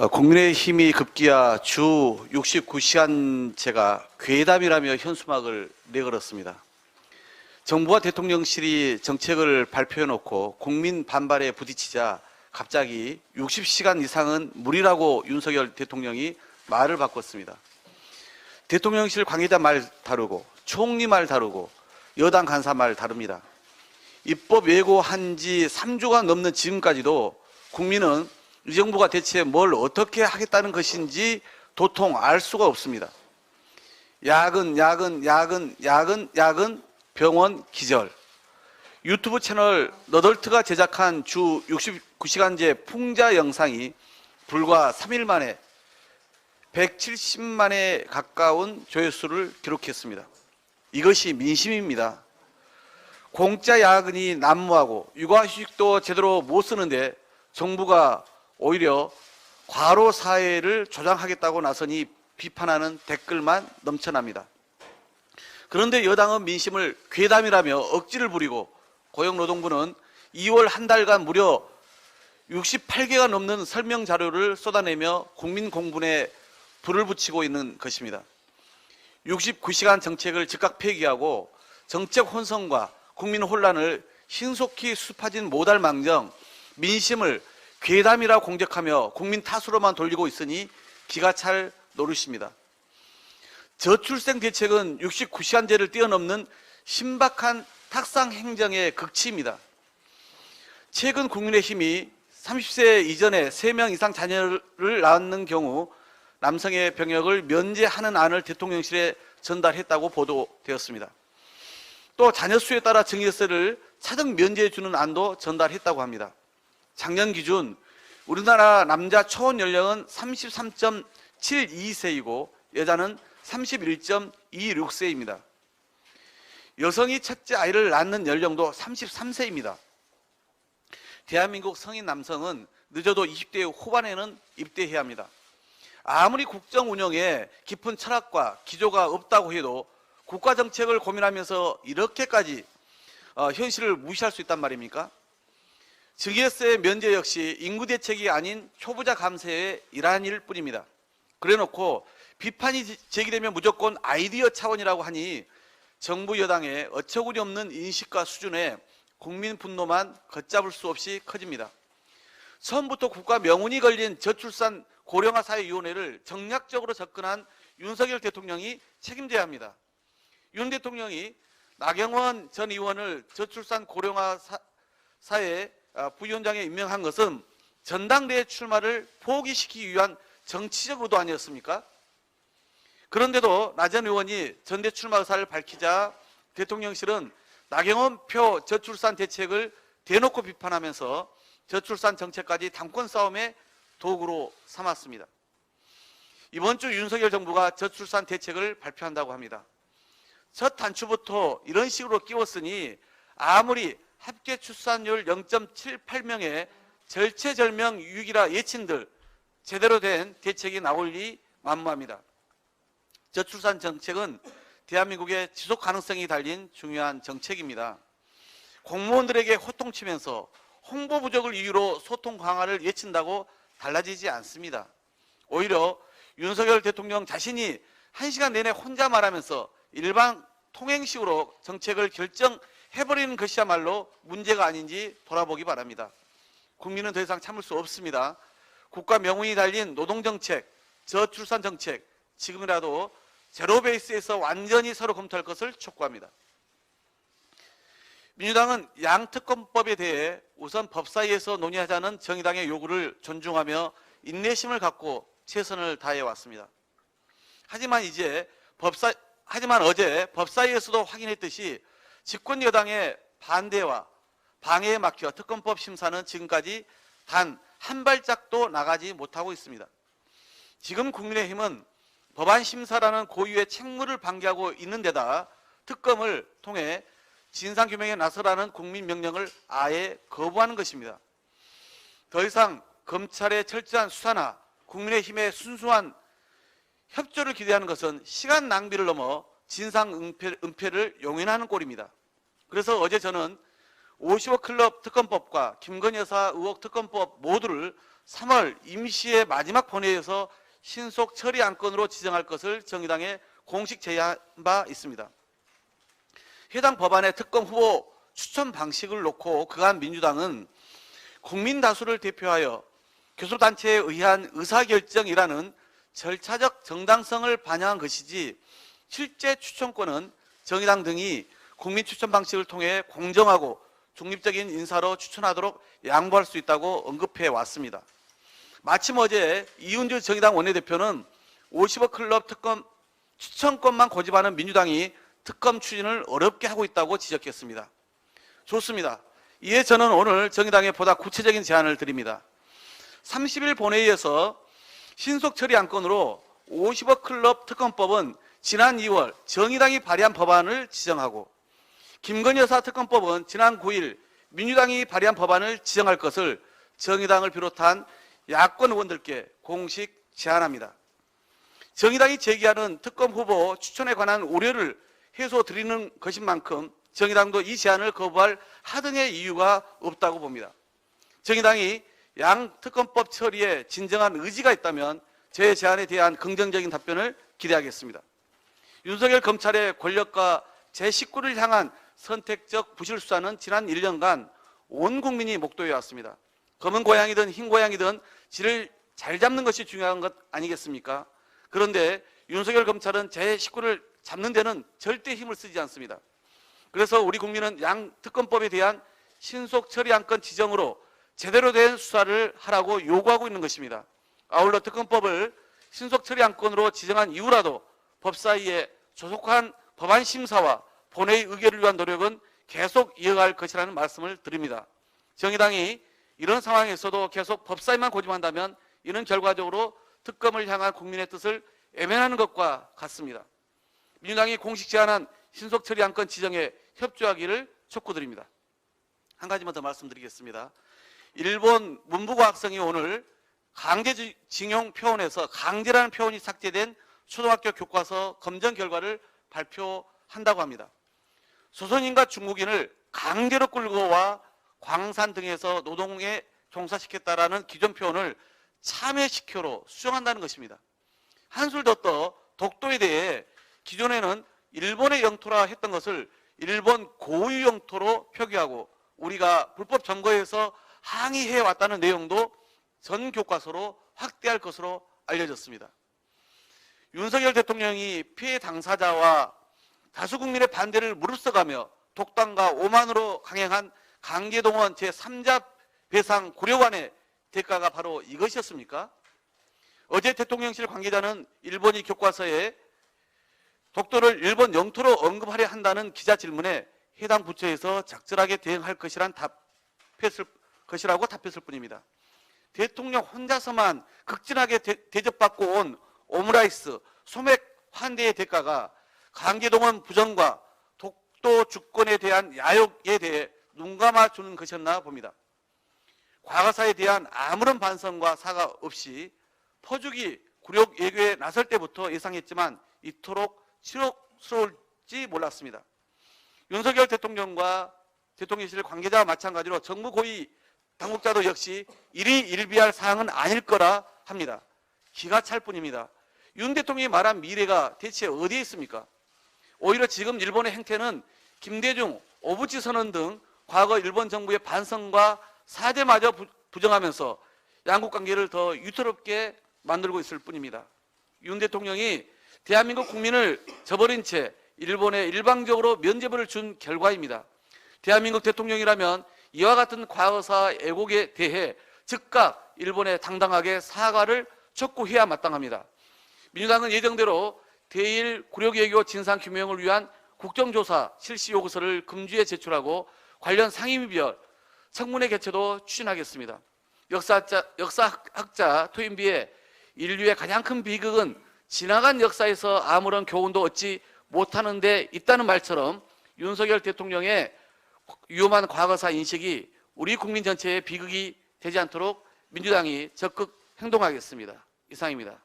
국민의힘이 급기야 주 69시간제가 괴담이라며 현수막을 내걸었습니다. 정부와 대통령실이 정책을 발표해놓고 국민 반발에 부딪히자 갑자기 60시간 이상은 무리라고 윤석열 대통령이 말을 바꿨습니다. 대통령실 관계자 말 다르고 총리 말 다르고 여당 간사 말 다릅니다. 입법 예고한 지 3주가 넘는 지금까지도 국민은 이 정부가 대체 뭘 어떻게 하겠다는 것인지 도통 알 수가 없습니다. 야근, 병원 기절. 유튜브 채널 너덜트가 제작한 주 69시간제 풍자 영상이 불과 3일 만에 170만에 가까운 조회수를 기록했습니다. 이것이 민심입니다. 공짜 야근이 난무하고 육아휴직도 제대로 못 쓰는데 정부가 오히려 과로 사회를 조장하겠다고 나서니 비판하는 댓글만 넘쳐납니다. 그런데 여당은 민심을 괴담이라며 억지를 부리고 고용노동부는 2월 한 달간 무려 68개가 넘는 설명 자료를 쏟아내며 국민 공분에 불을 붙이고 있는 것입니다. 69시간 정책을 즉각 폐기하고 정책 혼선과 국민 혼란을 신속히 수습하진 못할 망정 민심을 괴담이라 공격하며 국민 탓으로만 돌리고 있으니 기가 찰 노릇입니다. 저출생 대책은 69시간제를 뛰어넘는 신박한 탁상 행정의 극치입니다. 최근 국민의힘이 30세 이전에 3명 이상 자녀를 낳는 경우 남성의 병역을 면제하는 안을 대통령실에 전달했다고 보도되었습니다. 또 자녀 수에 따라 증여세를 차등 면제해 주는 안도 전달했다고 합니다. 작년 기준 우리나라 남자 초혼 연령은 33.72세이고 여자는 31.26세입니다. 여성이 첫째 아이를 낳는 연령도 33세입니다. 대한민국 성인 남성은 늦어도 20대 후반에는 입대해야 합니다. 아무리 국정 운영에 깊은 철학과 기조가 없다고 해도 국가 정책을 고민하면서 이렇게까지 현실을 무시할 수 있단 말입니까? 증여세 면제 역시 인구 대책이 아닌 초부자 감세의 일환일 뿐입니다. 그래놓고 비판이 제기되면 무조건 아이디어 차원이라고 하니 정부 여당의 어처구니 없는 인식과 수준에 국민 분노만 걷잡을 수 없이 커집니다. 처음부터 국가 명운이 걸린 저출산 고령화 사회위원회를 정략적으로 접근한 윤석열 대통령이 책임져야 합니다. 윤 대통령이 나경원 전 의원을 저출산 고령화 사회 부위원장에 임명한 것은 전당대회 출마를 포기시키기 위한 정치적 의도 아니었습니까? 그런데도 나 전 의원이 전대 출마 의사를 밝히자 대통령실은 나경원 표 저출산 대책을 대놓고 비판하면서 저출산 정책까지 당권 싸움의 도구로 삼았습니다. 이번 주 윤석열 정부가 저출산 대책을 발표한다고 합니다. 첫 단추부터 이런 식으로 끼웠으니 아무리 합계 출산율 0.78명의 절체절명 위기라 예친들 제대로 된 대책이 나올 리 만무합니다. 저출산 정책은 대한민국의 지속 가능성이 달린 중요한 정책입니다. 공무원들에게 호통치면서 홍보 부족을 이유로 소통 강화를 예친다고 달라지지 않습니다. 오히려 윤석열 대통령 자신이 1시간 내내 혼자 말하면서 일반 통행식으로 정책을 결정해버리는 것이야말로 문제가 아닌지 돌아보기 바랍니다. 국민은 더 이상 참을 수 없습니다. 국가 명운이 달린 노동정책, 저출산정책 지금이라도 제로 베이스에서 완전히 서로 검토할 것을 촉구합니다. 민주당은 양특검법에 대해 우선 법사위에서 논의하자는 정의당의 요구를 존중하며 인내심을 갖고 최선을 다해왔습니다. 하지만 어제 법사위에서도 확인했듯이 집권 여당의 반대와 방해에 막혀 특검법 심사는 지금까지 단 한 발짝도 나가지 못하고 있습니다. 지금 국민의힘은 법안 심사라는 고유의 책무를 방기하고 있는 데다 특검을 통해 진상규명에 나서라는 국민 명령을 아예 거부하는 것입니다. 더 이상 검찰의 철저한 수사나 국민의힘의 순수한 협조를 기대하는 것은 시간 낭비를 넘어 진상 은폐를 용인하는 꼴입니다. 그래서 어제 저는 55클럽 특검법과 김건희 여사 의혹 특검법 모두를 3월 임시의 마지막 본회의에서 신속 처리 안건으로 지정할 것을 정의당에 공식 제의한 바 있습니다. 해당 법안의 특검 후보 추천 방식을 놓고 그간 민주당은 국민 다수를 대표하여 교섭단체에 의한 의사결정이라는 절차적 정당성을 반영한 것이지 실제 추천권은 정의당 등이 국민 추천 방식을 통해 공정하고 중립적인 인사로 추천하도록 양보할 수 있다고 언급해 왔습니다. 마침 어제 이은주 정의당 원내대표는 50억 클럽 특검 추천권만 고집하는 민주당이 특검 추진을 어렵게 하고 있다고 지적했습니다. 좋습니다. 이에 저는 오늘 정의당에 보다 구체적인 제안을 드립니다. 30일 본회의에서 신속 처리 안건으로 50억 클럽 특검법은 지난 2월 정의당이 발의한 법안을 지정하고 김건희 여사 특검법은 지난 9일 민주당이 발의한 법안을 지정할 것을 정의당을 비롯한 야권 의원들께 공식 제안합니다. 정의당이 제기하는 특검 후보 추천에 관한 우려를 해소드리는 것인 만큼 정의당도 이 제안을 거부할 하등의 이유가 없다고 봅니다. 정의당이 양 특검법 처리에 진정한 의지가 있다면 제 제안에 대한 긍정적인 답변을 기대하겠습니다. 윤석열 검찰의 권력과 제 식구를 향한 선택적 부실 수사는 지난 1년간 온 국민이 목도해 왔습니다. 검은 고양이든 흰 고양이든 질을 잘 잡는 것이 중요한 것 아니겠습니까? 그런데 윤석열 검찰은 제 식구를 잡는 데는 절대 힘을 쓰지 않습니다. 그래서 우리 국민은 양 특검법에 대한 신속 처리 안건 지정으로 제대로 된 수사를 하라고 요구하고 있는 것입니다. 아울러 특검법을 신속 처리 안건으로 지정한 이후라도 법사위의 조속한 법안 심사와 본회의 의결을 위한 노력은 계속 이어갈 것이라는 말씀을 드립니다. 정의당이 이런 상황에서도 계속 법사위만 고집한다면 이는 결과적으로 특검을 향한 국민의 뜻을 애면하는 것과 같습니다. 민주당이 공식 제안한 신속 처리 안건 지정에 협조하기를 촉구드립니다. 한 가지만 더 말씀드리겠습니다. 일본 문부과학성이 오늘 강제징용 표현에서 강제라는 표현이 삭제된 초등학교 교과서 검정 결과를 발표한다고 합니다. 조선인과 중국인을 강제로 끌고 와 광산 등에서 노동에 종사시켰다라는 기존 표현을 참회식효로 수정한다는 것입니다. 한술 더 떠 독도에 대해 기존에는 일본의 영토라 했던 것을 일본 고유 영토로 표기하고 우리가 불법 점거에서 항의해 왔다는 내용도 전 교과서로 확대할 것으로 알려졌습니다. 윤석열 대통령이 피해 당사자와 다수 국민의 반대를 무릅써가며 독단과 오만으로 강행한 강제동원 제3자 배상 구려관의 대가가 바로 이것이었습니까? 어제 대통령실 관계자는 일본이 교과서에 독도를 일본 영토로 언급하려 한다는 기자 질문에 해당 부처에서 적절하게 대응할 것이라고 답했을 뿐입니다. 대통령 혼자서만 극진하게 대접받고 온 오므라이스, 소맥 환대의 대가가 강제동원 부정과 독도 주권에 대한 야욕에 대해 눈감아주는 것이었나 봅니다. 과거사에 대한 아무런 반성과 사과 없이 퍼주기 굴욕 외교에 나설 때부터 예상했지만 이토록 치욕스러울지 몰랐습니다. 윤석열 대통령과 대통령실 관계자와 마찬가지로 정부 고위 당국자도 역시 일희일비할 사항은 아닐 거라 합니다. 기가 찰 뿐입니다. 윤 대통령이 말한 미래가 대체 어디에 있습니까? 오히려 지금 일본의 행태는 김대중, 오부치 선언 등 과거 일본 정부의 반성과 사죄마저 부정하면서 양국 관계를 더 위태롭게 만들고 있을 뿐입니다. 윤 대통령이 대한민국 국민을 저버린 채 일본에 일방적으로 면죄부를 준 결과입니다. 대한민국 대통령이라면 이와 같은 과거사 애국에 대해 즉각 일본에 당당하게 사과를 촉구해야 마땅합니다. 민주당은 예정대로 대일 굴욕외교 진상규명을 위한 국정조사 실시 요구서를 금주에 제출하고 관련 상임위별 청문회 개최도 추진하겠습니다. 역사학자 토인비의 인류의 가장 큰 비극은 지나간 역사에서 아무런 교훈도 얻지 못하는 데 있다는 말처럼 윤석열 대통령의 위험한 과거사 인식이 우리 국민 전체의 비극이 되지 않도록 민주당이 적극 행동하겠습니다. 이상입니다.